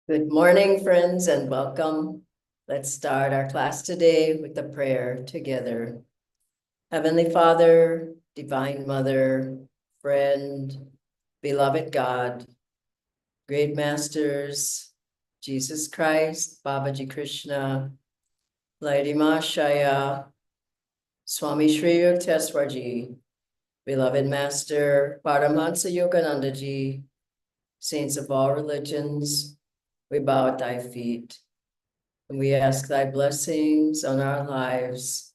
Good morning, friends, and welcome. Let's start our class today with a prayer together. Heavenly Father, Divine Mother, friend, beloved God, great masters, Jesus Christ, Babaji Krishna, Lady Mahashaya, Swami Sri Yukteswarji, beloved Master, Paramahansa Yoganandaji, saints of all religions, we bow at thy feet. And we ask thy blessings on our lives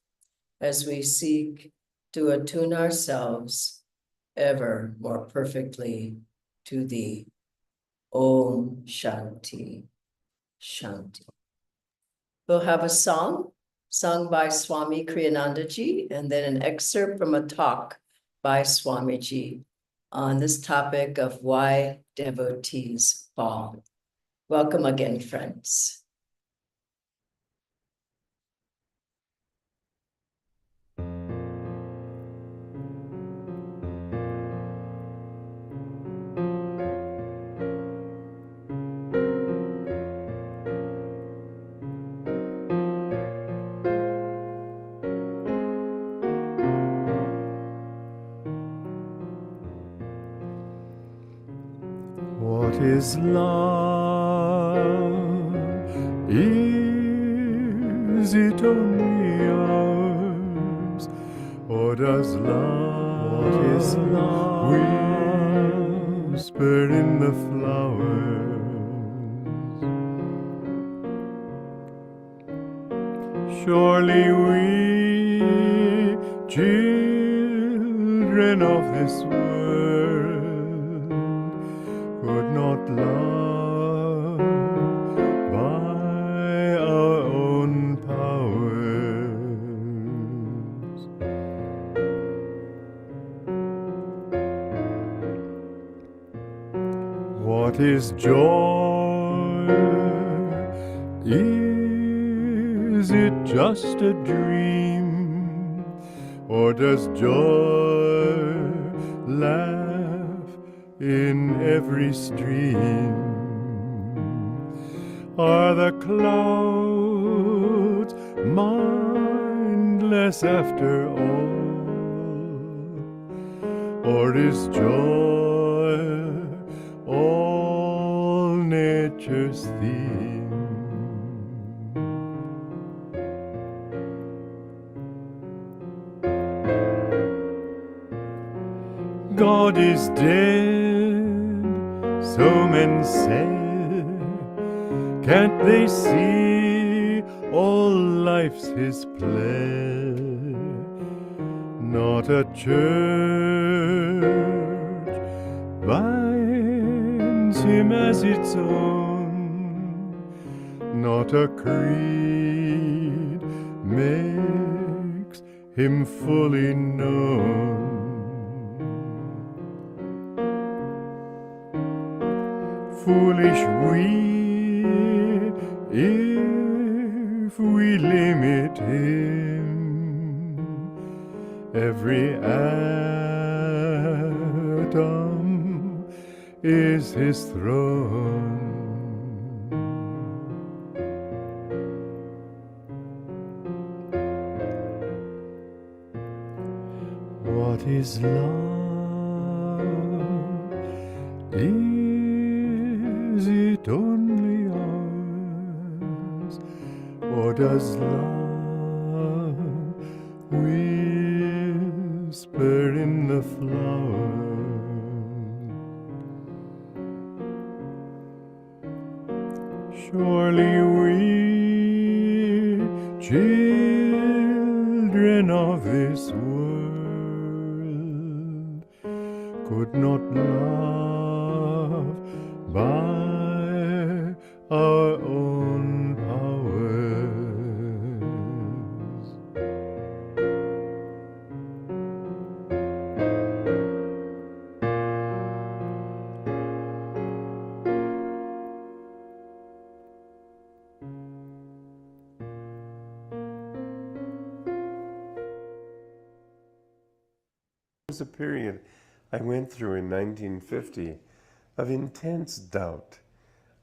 as we seek to attune ourselves ever more perfectly to thee. Om Shanti, Shanti. We'll have a song sung by Swami Kriyanandaji and then an excerpt from a talk by Swamiji on this topic of why devotees fall. Welcome again, friends. What is love? Is it only ours? Or does love, what is love, whisper in the flowers? Surely we, children of this world, could not love by our own powers. What is joy? Is it just a dream? Or does joy laugh in every stream? Are the clouds mindless after all? Or is joy all nature's theme? God is dead, so men say. Can't they see all life's his play? Not a church binds him as its own, not a creed makes him fully known. Foolish we, if we limit him. Every atom is his throne. What is love? Is it only ours? Or does love whisper in the flowers? Surely we, children of this world, could not love by our own powers. There was a period I went through in 1950 of intense doubt.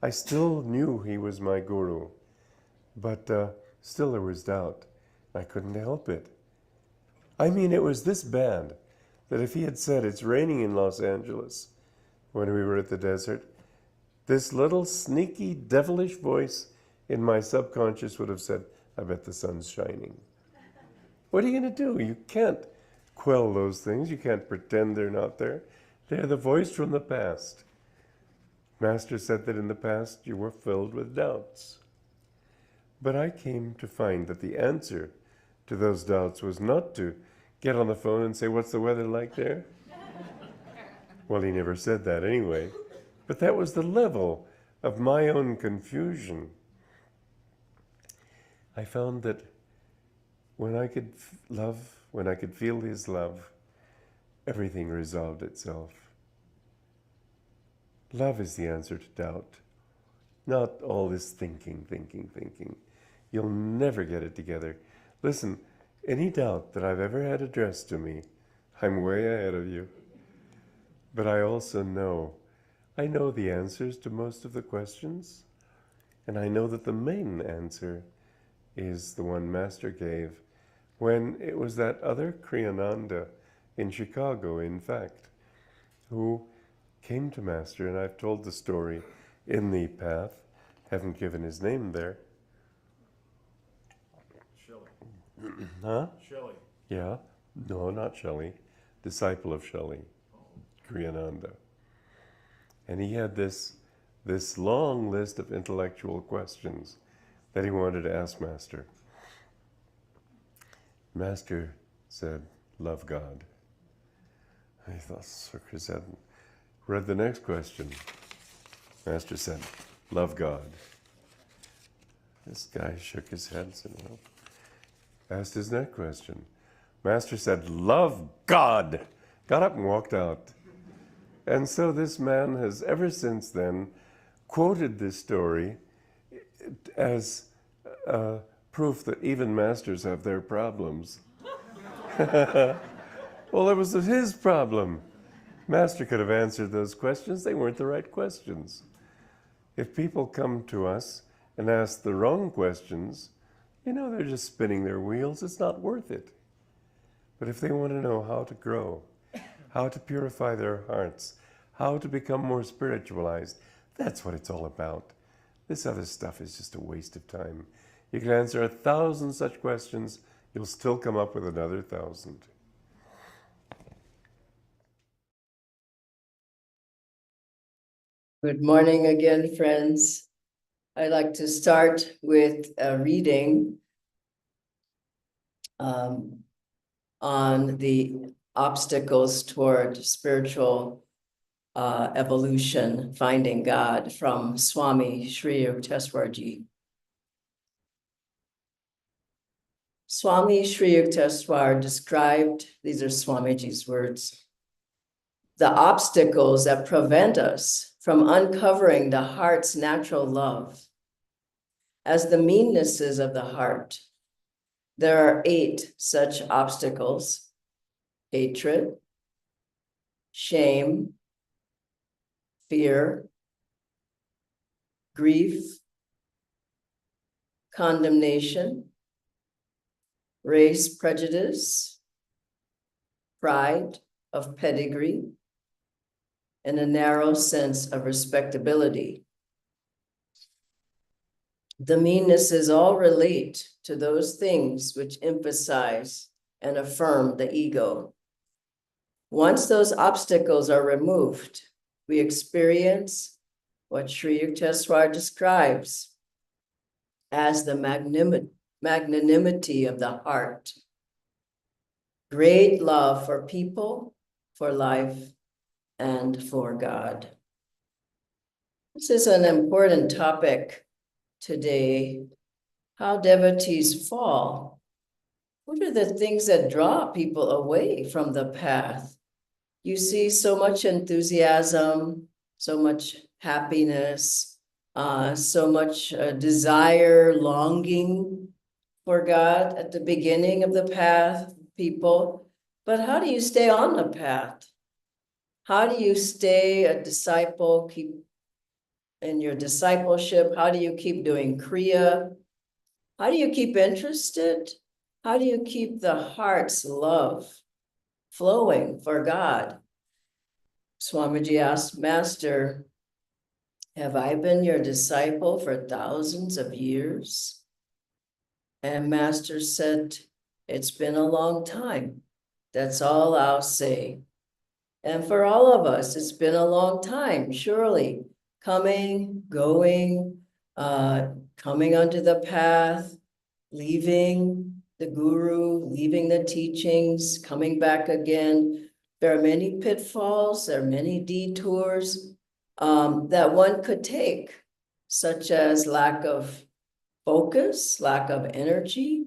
I still knew he was my guru, but still there was doubt. I couldn't help it. I mean, it was this bad that if he had said it's raining in Los Angeles when we were at the desert, this little sneaky, devilish voice in my subconscious would have said, I bet the sun's shining. What are you going to do? You can't quell those things. You can't pretend they're not there. They're the voice from the past. Master said that in the past you were filled with doubts. But I came to find that the answer to those doubts was not to get on the phone and say, what's the weather like there? Well, he never said that anyway. But that was the level of my own confusion. I found that when I could love, when I could feel his love, everything resolved itself. Love is the answer to doubt, not all this thinking. You'll never get it together. Listen, any doubt that I've ever had addressed to me, I'm way ahead of you. But I also know, I know the answers to most of the questions, and I know that the main answer is the one Master gave when it was that other Kriyananda in Chicago, in fact, who came to Master, and I've told the story in the path, haven't given his name there. Shelley. Huh? Shelley. Yeah. No, not Shelley. Disciple of Shelley, Kriyananda. And he had this long list of intellectual questions that he wanted to ask Master. Master said, love God. I thought, Circus said, read the next question. Master said, love God. This guy shook his head and said, well, asked his next question. Master said, love God. Got up and walked out. And so this man has ever since then quoted this story as proof that even masters have their problems. Well, it was his problem. Master could have answered those questions. They weren't the right questions. If people come to us and ask the wrong questions, you know, they're just spinning their wheels. It's not worth it. But if they want to know how to grow, how to purify their hearts, how to become more spiritualized, that's what it's all about. This other stuff is just a waste of time. You can answer 1,000 such questions, you'll still come up with another 1,000. Good morning again, friends. I'd like to start with a reading on the obstacles toward spiritual evolution, finding God, from Swami Sri Yukteswarji. Swami Sri Yukteswar described, these are Swamiji's words, the obstacles that prevent us from uncovering the heart's natural love as the meannesses of the heart. There are 8 such obstacles: hatred, shame, fear, grief, condemnation, race prejudice, pride of pedigree, and a narrow sense of respectability. The meannesses all relate to those things which emphasize and affirm the ego. Once those obstacles are removed, we experience what Sri Yukteswar describes as the magnanimity of the heart, great love for people, for life, and for God. This is an important topic today. How devotees fall. What are the things that draw people away from the path? You see so much enthusiasm, so much happiness, so much desire, longing for God at the beginning of the path, people. But how do you stay on the path? How do you stay a disciple, keep in your discipleship? How do you keep doing Kriya? How do you keep interested? How do you keep the heart's love flowing for God? Swamiji asked Master, have I been your disciple for thousands of years? And Master said, it's been a long time. That's all I'll say. And for all of us, it's been a long time, surely. Coming, going, coming onto the path, leaving the guru, leaving the teachings, coming back again. There are many pitfalls, there are many detours that one could take, such as lack of focus, lack of energy,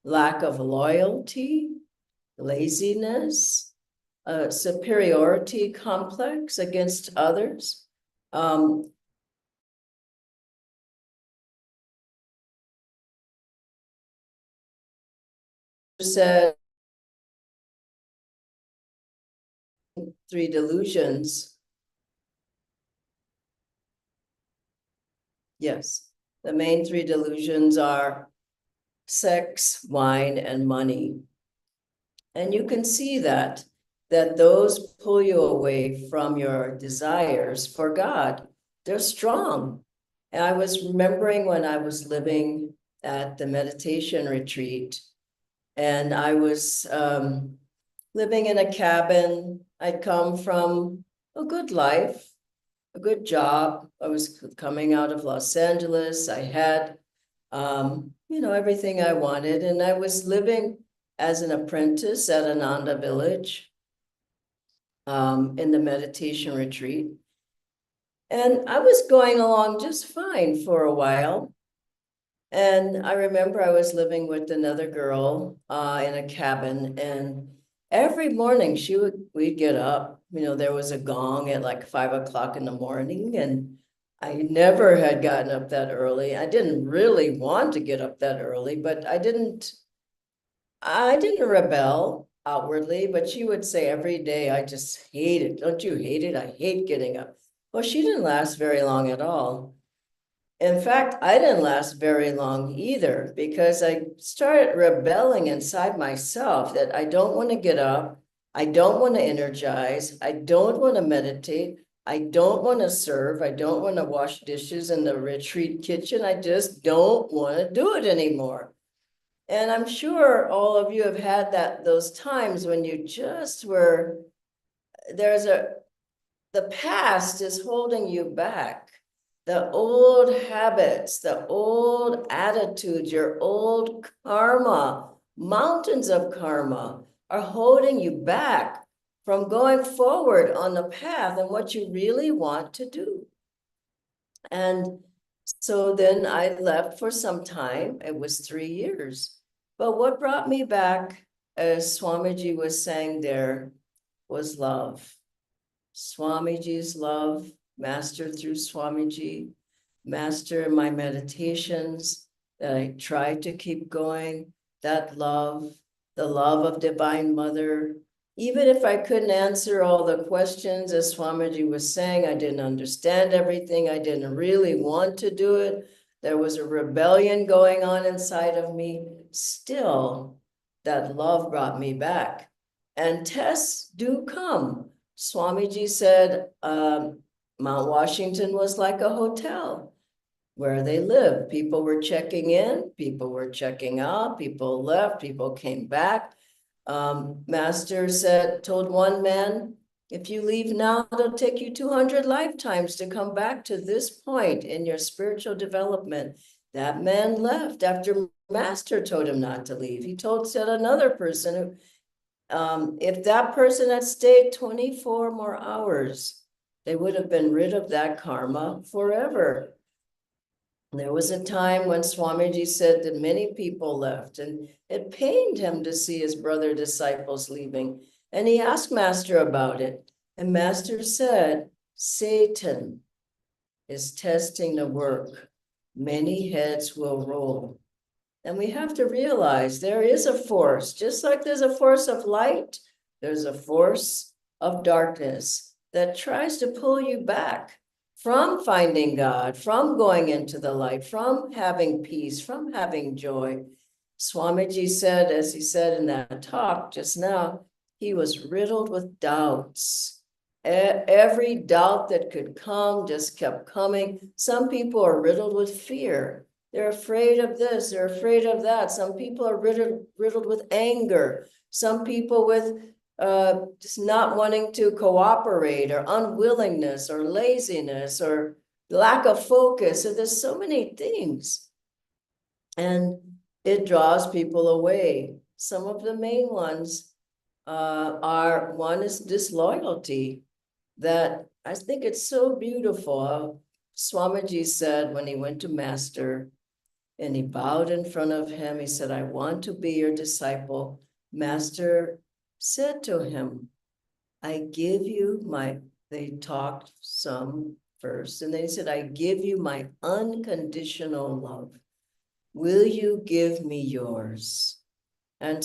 lack of loyalty, laziness, superiority complex against others. Said 3 delusions. Yes, the main 3 delusions are sex, wine, and money. And you can see that those pull you away from your desires for God. They're strong. And I was remembering when I was living at the meditation retreat, and I was living in a cabin. I'd come from a good life, a good job. I was coming out of Los Angeles. I had, everything I wanted. And I was living as an apprentice at Ananda Village in the meditation retreat. And I was going along just fine for a while. And I remember I was living with another girl in a cabin, and every morning we'd get up, there was a gong at like 5 o'clock in the morning, and I never had gotten up that early. I didn't really want to get up that early, but I didn't rebel outwardly, but she would say every day, I just hate it. Don't you hate it? I hate getting up. Well, she didn't last very long at all. In fact, I didn't last very long either, because I started rebelling inside myself that I don't want to get up. I don't want to energize. I don't want to meditate. I don't want to serve. I don't want to wash dishes in the retreat kitchen. I just don't want to do it anymore. And I'm sure all of you have had those times when you just were, the past is holding you back. The old habits, the old attitudes, your old karma, mountains of karma are holding you back from going forward on the path and what you really want to do. And so then I left for some time. It was 3 years. But what brought me back, as Swamiji was saying there, was love. Swamiji's love, Master through Swamiji, Master in my meditations, that I tried to keep going, that love, the love of Divine Mother. Even if I couldn't answer all the questions, as Swamiji was saying, I didn't understand everything. I didn't really want to do it. There was a rebellion going on inside of me. Still, that love brought me back. And tests do come. Swamiji said Mount Washington was like a hotel where they lived. People were checking in, people were checking out, people left, people came back. Master told one man, if you leave now, it'll take you 200 lifetimes to come back to this point in your spiritual development. That man left after Master told him not to leave. He said another person, if that person had stayed 24 more hours, they would have been rid of that karma forever. There was a time when Swamiji said that many people left, and it pained him to see his brother disciples leaving. And he asked Master about it. And Master said, Satan is testing the work. Many heads will roll. And we have to realize there is a force, just like there's a force of light, there's a force of darkness that tries to pull you back from finding God, from going into the light, from having peace, from having joy. Swamiji said, as he said in that talk just now, he was riddled with doubts. Every doubt that could come just kept coming. Some people are riddled with fear. They're afraid of this, they're afraid of that. Some people are riddled with anger. Some people with just not wanting to cooperate, or unwillingness, or laziness, or lack of focus. So there's so many things. And it draws people away. Some of the main ones are, one is disloyalty, that I think it's so beautiful. Swamiji said when he went to Master and he bowed in front of him, he said, I want to be your disciple. Master said to him, I give you my, they talked some first, and then he said, I give you my unconditional love. Will you give me yours? And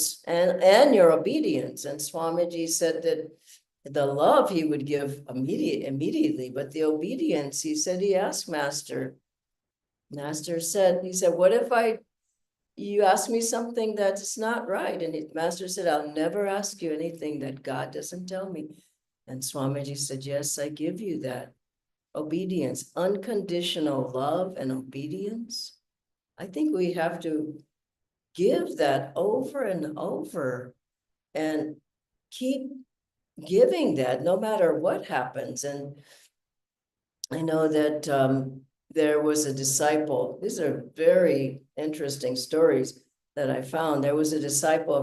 your obedience. And Swamiji said that the love he would give immediately, but the obedience, he said, he asked Master. Master said, he said, what if you ask me something that's not right? And Master said, I'll never ask you anything that God doesn't tell me. And Swamiji said, yes, I give you that. Obedience, unconditional love and obedience. I think we have to give that over and over and keep giving that no matter what happens. And I know that there was a disciple, these are very interesting stories that I found. There was a disciple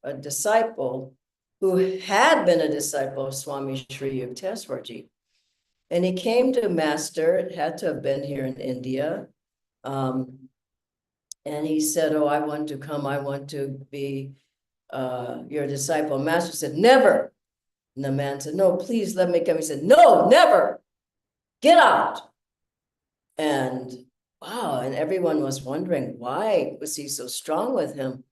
a disciple who had been a disciple of Swami Sri Yukteswarji. And he came to Master, it had to have been here in India. And he said, oh, I want to come, I want to be your disciple. Master said, never. And the man said, no, please let me come. He said, no, never. Get out. And wow, and everyone was wondering, why was he so strong with him?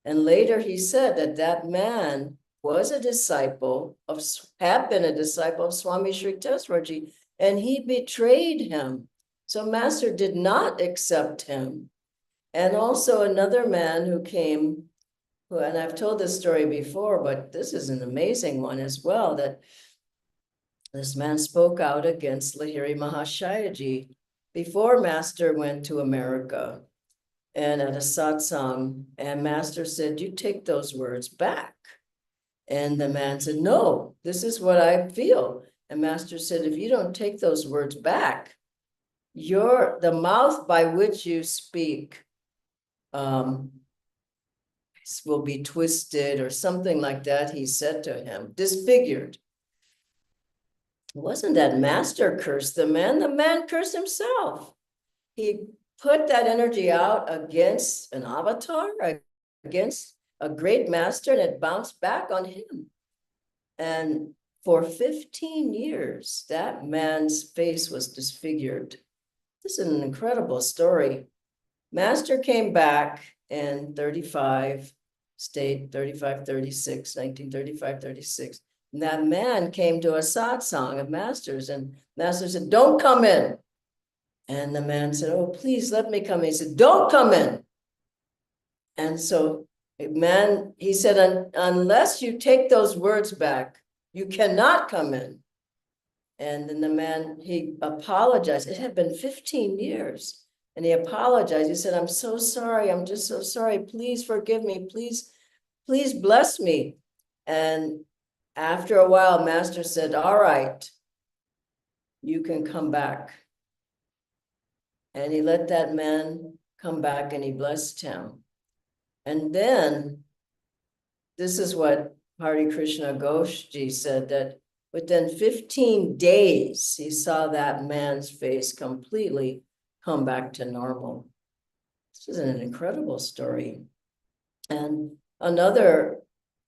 And later he said that that man was a disciple of, had been a disciple of Swami Sri Yukteswarji, and he betrayed him. So Master did not accept him. And also another man who came, who, and I've told this story before, but this is an amazing one as well, that this man spoke out against Lahiri Mahashayaji before Master went to America and at a satsang, and Master said, you take those words back. And the man said, no, this is what I feel. And Master said, if you don't take those words back, the mouth by which you speak will be twisted or something like that, he said to him, disfigured. It wasn't that Master cursed the man cursed himself. He put that energy out against an avatar, against a great master, and it bounced back on him. And for 15 years, that man's face was disfigured. This is an incredible story. Master came back in 35, stayed 35, 36, 1935, 36. And that man came to a satsang of Master's, and Master said, don't come in. And the man said, oh, please let me come in. He said, don't come in. And so, man, he said, unless you take those words back, you cannot come in. And then the man, he apologized. It had been 15 years. And he apologized. He said, I'm so sorry. I'm just so sorry. Please forgive me. Please bless me. And after a while, Master said, all right, you can come back. And he let that man come back and he blessed him. And then, this is what Hare Krishna Ghoshji said, that within 15 days, he saw that man's face completely come back to normal. This is an incredible story. And another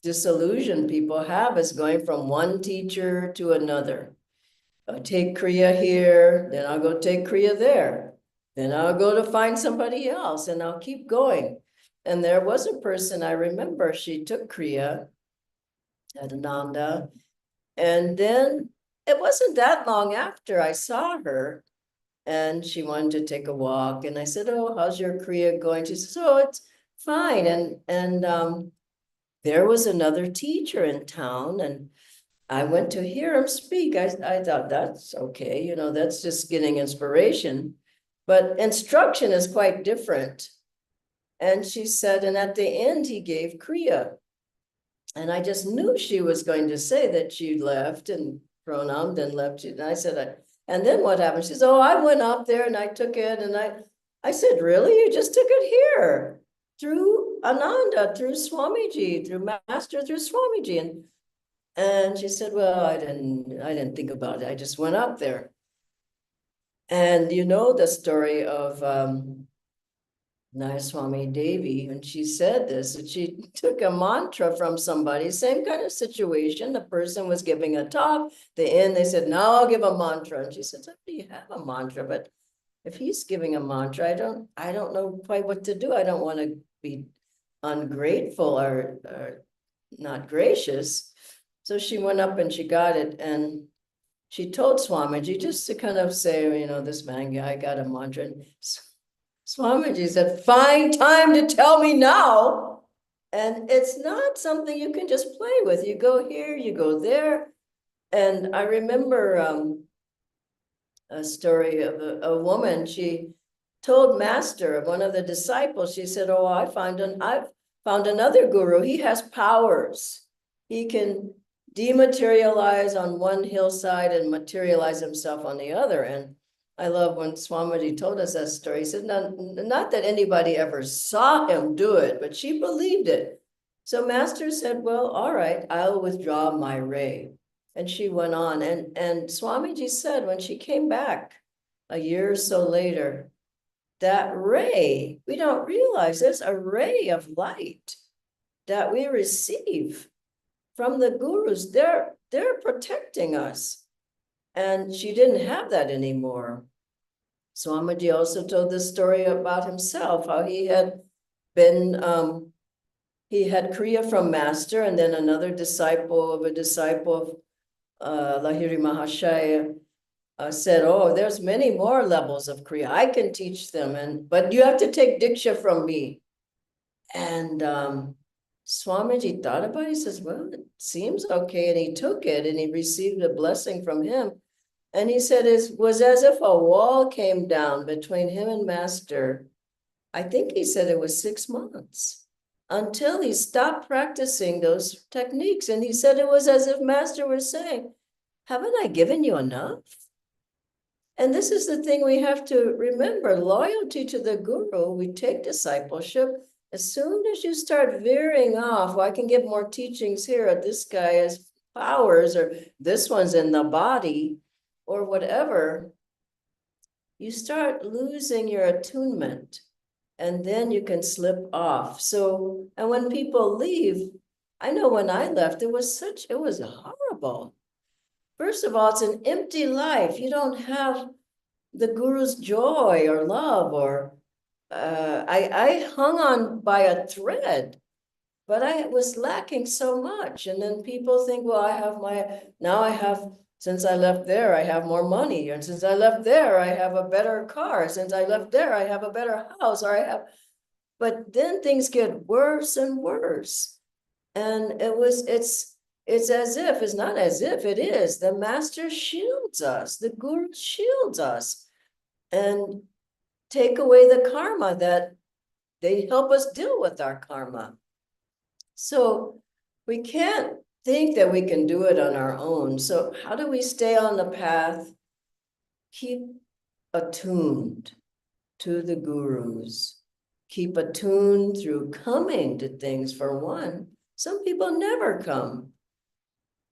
disillusion people have is going from one teacher to another. I'll take Kriya here, then I'll go take Kriya there. Then I'll go to find somebody else and I'll keep going. And there was a person I remember, she took Kriya at Ananda. And then it wasn't that long after I saw her. And she wanted to take a walk. And I said, oh, how's your Kriya going? She says, oh, it's fine. And there was another teacher in town, and I went to hear him speak. I thought, that's okay, you know, that's just getting inspiration. But instruction is quite different. And she said, and at the end, he gave Kriya. And I just knew she was going to say that she left and pronounced and left. And I said, and then what happened? She said, oh, I went up there and I took it. And I said, really? You just took it here through Ananda, through Swamiji, through Master, through Swamiji. And she said, well, I didn't think about it. I just went up there. And you know the story of Nayaswami Devi, when she said this, that she took a mantra from somebody, same kind of situation. The person was giving a talk. The end, they said, now I'll give a mantra. And she said, oh, you have a mantra, but if he's giving a mantra, I don't know quite what to do. I don't want to be ungrateful or not gracious. So she went up and she got it, and she told Swamiji just to kind of say, you know, this man guy got a mantra. And Swamiji said, find time to tell me now. And it's not something you can just play with. You go here, you go there. And I remember a story of a woman. She told Master, one of the disciples, she said, oh, I've found another guru. He has powers. He can dematerialize on one hillside and materialize himself on the other. And I love when Swamiji told us that story. He said, not that anybody ever saw him do it, but she believed it. So Master said, well, all right, I'll withdraw my ray. And she went on. And Swamiji said, when she came back a year or so later, that ray, we don't realize there's a ray of light that we receive from the gurus. They're protecting us. And she didn't have that anymore. Swamiji also told this story about himself, how he had been, he had Kriya from Master, and then another disciple of a disciple of Lahiri Mahashaya said, oh, there's many more levels of Kriya. I can teach them, but you have to take Diksha from me. And Swamiji thought about it. He says, well, it seems okay. And he took it and he received a blessing from him. And he said it was as if a wall came down between him and Master. I think he said it was 6 months until he stopped practicing those techniques. And he said it was as if Master was saying, haven't I given you enough? And this is the thing we have to remember, loyalty to the guru. We take discipleship. As soon as you start veering off, well, I can get more teachings here. This guy has powers, or this one's in the body, or whatever. You start losing your attunement, and then you can slip off. So, and when people leave, I know when I left, it was horrible. First of all, it's an empty life. You don't have the guru's joy or love, or I hung on by a thread, but I was lacking so much. And then people think, well, since I left there, I have more money. And since I left there, I have a better car. Since I left there, I have a better house, but then things get worse and worse. And it's as if, it's not as if, it is. The Master shields us, the Guru shields us, and take away the karma that they help us deal with our karma. So we can't think that we can do it on our own. So how do we stay on the path? Keep attuned to the gurus. Keep attuned through coming to things, for one. Some people never come.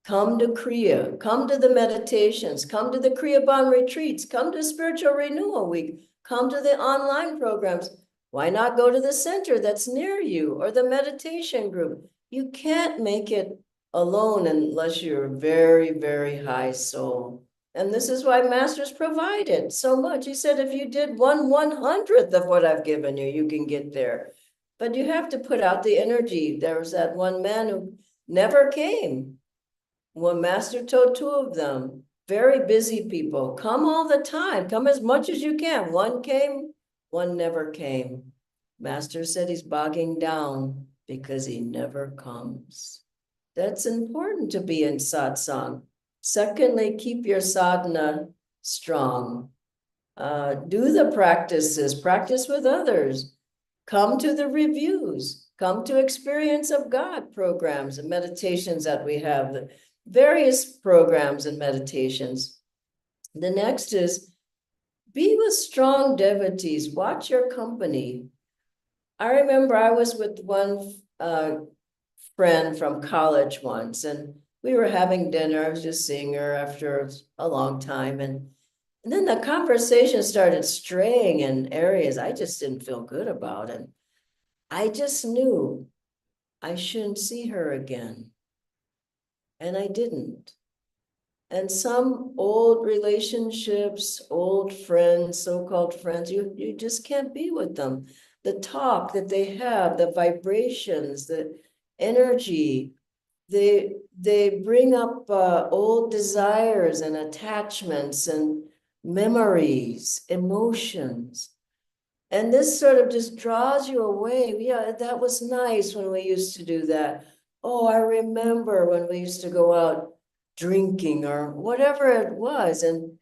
Come to Kriya, come to the meditations, come to the Kriya Bond retreats, come to Spiritual Renewal Week, come to the online programs. Why not go to the center that's near you, or the meditation group? You can't make it alone unless you're a very, very high soul. And this is why Master's provided so much. He said, if you did 1/100th of what I've given you, you can get there. But you have to put out the energy. There was that one man who never came. One Master told 2 of them, very busy people. Come all the time. Come as much as you can. One came, one never came. Master said he's bogging down because he never comes. That's important to be in satsang. Secondly, keep your sadhana strong. Do the practices, practice with others. Come to the reviews, come to Experience of God programs and meditations that we have, the various programs and meditations. The next is be with strong devotees, watch your company. I remember I was with one friend from college once, and we were having dinner. I was just seeing her after a long time, and then the conversation started straying in areas I just didn't feel good about, and I just knew I shouldn't see her again, and I didn't. And some old relationships, old friends, so-called friends, you just can't be with them. The talk that they have, the vibrations, the energy, they bring up old desires and attachments and memories, emotions. And this sort of just draws you away. Yeah, that was nice when we used to do that. Oh, I remember when we used to go out drinking or whatever it was. And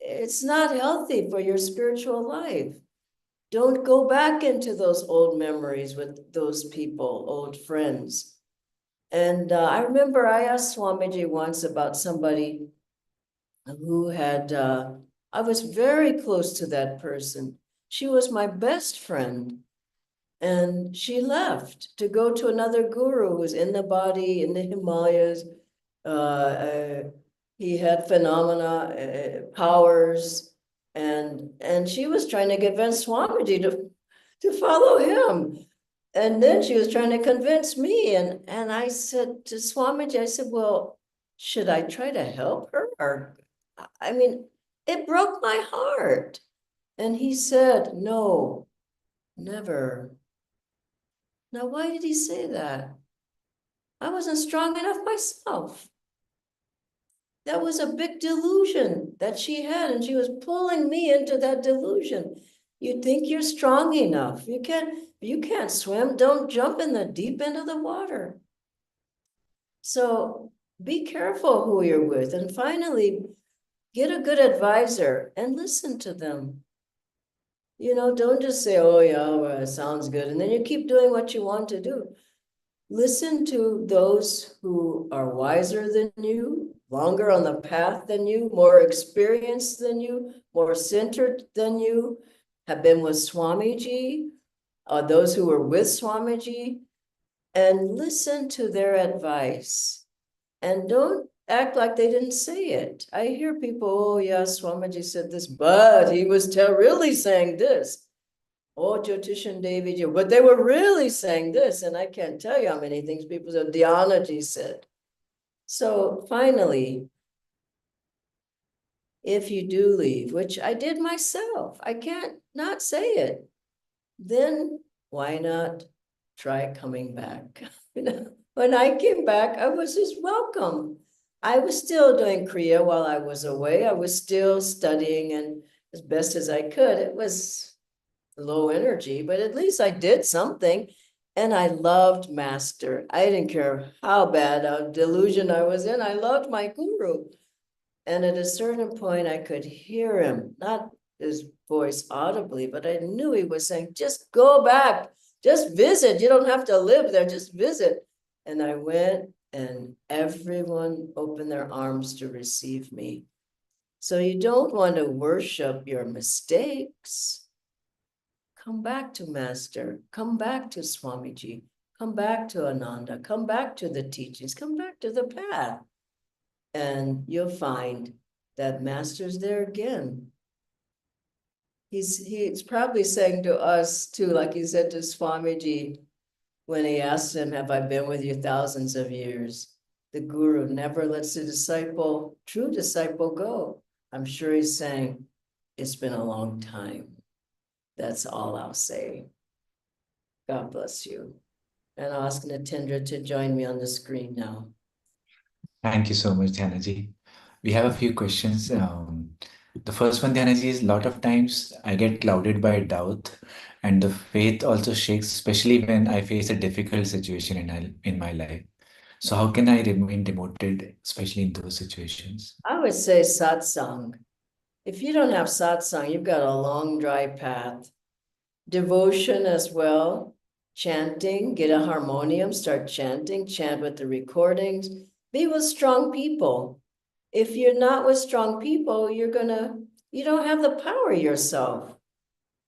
it's not healthy for your spiritual life. Don't go back into those old memories with those people, old friends. And I remember I asked Swamiji once about somebody who had, I was very close to that person. She was my best friend. And she left to go to another guru who was in the body, in the Himalayas. He had phenomena, powers, and she was trying to convince Swamiji to follow him. And then she was trying to convince me. And I said to Swamiji, I said, well, should I try to help her? Or, I mean, it broke my heart. And he said, no, never. Now, why did he say that? I wasn't strong enough myself. That was a big delusion that she had, and she was pulling me into that delusion. You think you're strong enough. You can't swim. Don't jump in the deep end of the water. So be careful who you're with. And finally, get a good advisor and listen to them. You know, don't just say, oh yeah, well, it sounds good. And then you keep doing what you want to do. Listen to those who are wiser than you, longer on the path than you, more experienced than you, more centered than you, have been with Swamiji, those who were with Swamiji, and listen to their advice. And don't act like they didn't say it. I hear people, oh yeah, Swamiji said this, but he was really saying this. Oh, Jyotishan Devi, but they were really saying this, and I can't tell you how many things people said, Dhyana said. So finally, if you do leave, which I did myself, I can't not say it, then why not try coming back? You know, when I came back, I was just welcome. I was still doing Kriya while I was away. I was still studying, and as best as I could, it was low energy, but at least I did something. And I loved Master. I didn't care how bad a delusion I was in. I loved my guru. And at a certain point, I could hear him, not his voice audibly, but I knew he was saying, just go back, just visit. You don't have to live there, just visit. And I went, and everyone opened their arms to receive me. So you don't want to worship your mistakes. Come back to Master, come back to Swamiji, come back to Ananda, come back to the teachings, come back to the path. And you'll find that Master's there again. He's probably saying to us too, like he said to Swamiji, when he asked him, have I been with you thousands of years? The guru never lets the disciple, true disciple, go. I'm sure he's saying, it's been a long time. That's all I'll say. God bless you. And I'll ask Natendra to join me on the screen now. Thank you so much, Dhyanaji. We have a few questions. The first one, Dhyanaji, is a lot of times I get clouded by doubt, and the faith also shakes, especially when I face a difficult situation in my life. So, how can I remain devoted, especially in those situations? I would say satsang. If you don't have satsang, you've got a long, dry path. Devotion as well, chanting, get a harmonium, start chanting, chant with the recordings, be with strong people. If you're not with strong people, you don't have the power yourself.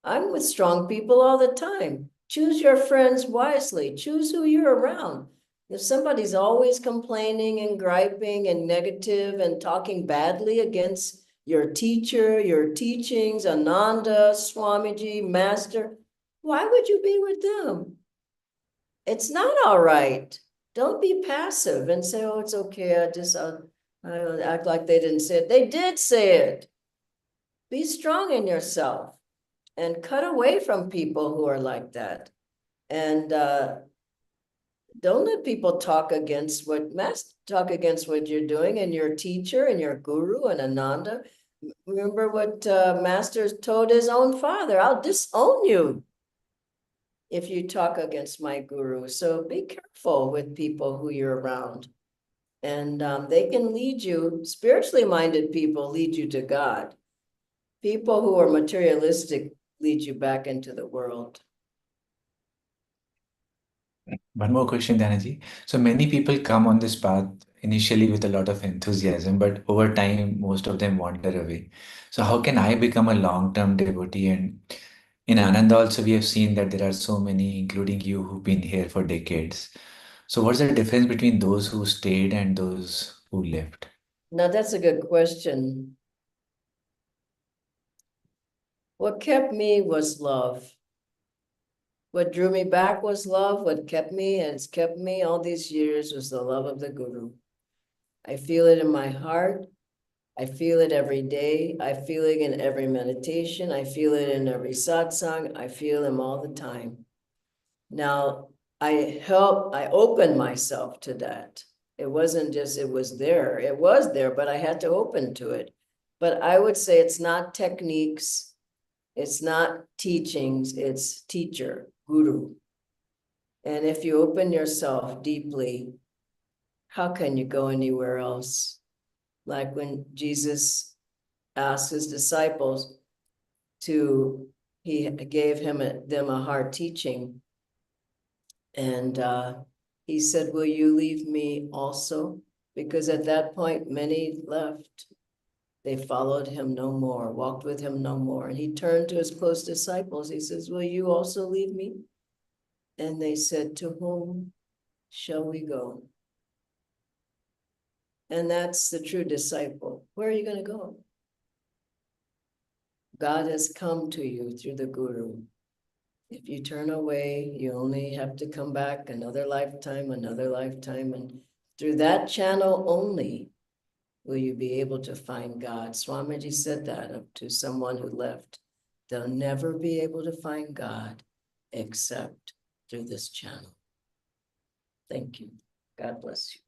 I'm with strong people all the time. Choose your friends wisely. Choose who you're around. If somebody's always complaining and griping and negative and talking badly against your teacher, your teachings, Ananda, Swamiji, Master, why would you be with them? It's not all right. Don't be passive and say, oh, it's okay. I act like they didn't say it. They did say it. Be strong in yourself and cut away from people who are like that. And don't let people talk against what you're doing and your teacher and your guru and Ananda. Remember what Master told his own father, I'll disown you if you talk against my guru. So be careful with people who you're around. And they can lead you, spiritually minded people lead you to God. People who are materialistic lead you back into the world. One more question, Dhyanaji. So many people come on this path initially with a lot of enthusiasm, but over time, most of them wander away. So how can I become a long-term devotee? And in Ananda also, we have seen that there are so many, including you, who've been here for decades. So what's the difference between those who stayed and those who left? Now, that's a good question. What kept me was love. What drew me back was love. What kept me and has kept me all these years was the love of the Guru. I feel it in my heart. I feel it every day. I feel it in every meditation. I feel it in every satsang. I feel him all the time. Now, I opened myself to that. It wasn't just, it was there. It was there, but I had to open to it. But I would say it's not techniques. It's not teachings. It's teacher, guru. And if you open yourself deeply, how can you go anywhere else? Like when Jesus asked his disciples he gave them a hard teaching. And he said, will you leave me also? Because at that point, many left. They followed him no more, walked with him no more. And he turned to his close disciples. He says, will you also leave me? And they said, to whom shall we go? And that's the true disciple. Where are you going to go? God has come to you through the Guru. If you turn away, you only have to come back another lifetime, and through that channel only will you be able to find God. Swamiji said that to someone who left. They'll never be able to find God except through this channel. Thank you. God bless you.